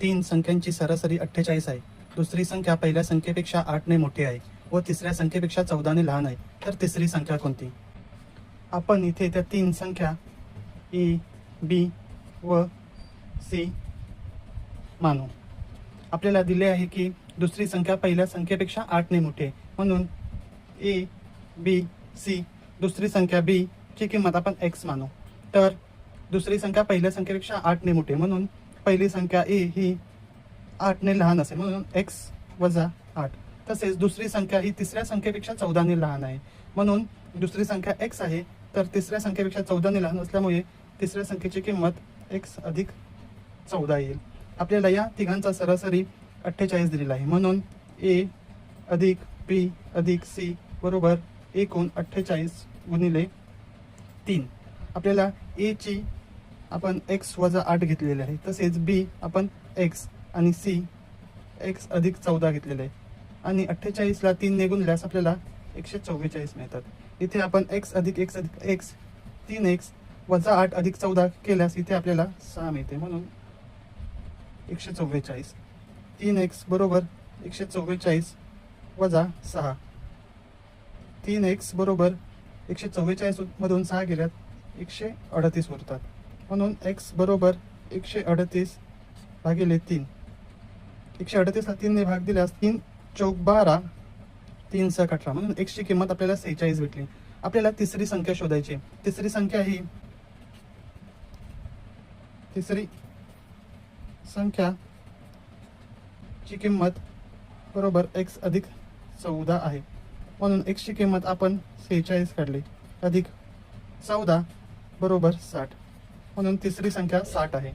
तीन संख्यांची सरासरी 48 आहे. दुसरी संख्या पहिल्या संख्येपेक्षा 8 ने मोठी आहे व तिसऱ्या संख्येपेक्षा 14 ने लहान आहे. तर तिसरी संख्या कोणती? आपण इथे त्या तीन संख्या ए, बी व सी मानू. आपल्याला दिले आहे की दुसरी संख्या पहिल्या संख्येपेक्षा 8 ने मोठी आहे, म्हणून ए, बी, सी. दुसरी संख्या बी ची किंमत आपण x मानू. तर दुसरी संख्या पहिल्या संख्येपेक्षा 8 ने मोठी, म्हणून पहिली संख्या ए ही 8 ने लहान असेल, म्हणून x वजा 8. तसेच दुसरी संख्या ही तिसऱ्या संख्येपेक्षा 14 ने लहान आहे, म्हणून दुसरी संख्या x आहे, तर तिसऱ्या संख्येपेक्षा 14 ने लहान असल्यामुळे तिसऱ्या संख्येची किंमत x अधिक 14 येईल. आपल्याला या तिघांचा सरासरी 48 दिलेला आहे, म्हणून ए अधिक बी अधिक सी बरोबर एकूण 48 गुणिले 3. आपल्याला ए ची आपण x वजा 8 घेतलेले आहे, तसेच बी आपण x आणि सी x अधिक 14 घेतलेले आहे, आणि 48 ला 3 ने गुणल्यास आपल्याला 144 मिळतात. इथे आपण x अधिक x अधिक x 3x वजा 8 अधिक 14 केल्यास इथे आपल्याला 6 मिळते, म्हणून 144. 3x बरोबर 144 वजा 6. 3x बरोबर 144 मधून 6 गेल्यात 138 उरतात, म्हणून x बरोबर 138 भागिले 3. 138 ला 3 ने भाग दिल्यास 3 चौक 12, 3 सक 18, म्हणून x ची किंमत आपल्याला 46 भेटली. आपल्याला तिसरी संख्या शोधायची. तिसरी संख्या ची किंमत बरोबर x अधिक 14 आहे, म्हणून x ची किंमत आपण 46 काढली अधिक 14 बरोबर 60, म्हणून तिसरी संख्या 60 आहे.